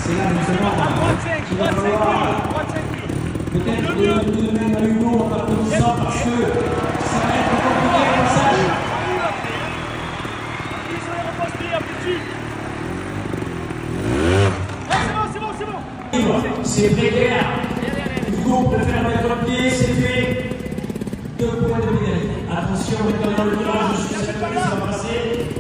c'est là justement qu'il va falloir peut-être donner même à Hugo en applaudissant parce que ça va être compliqué le passage. C'est précaire. Hugo préfère mettre le pied, c'est fait. 2 points de pénalité. Attention, maintenant dans le virage, je suis certain que ça va passer.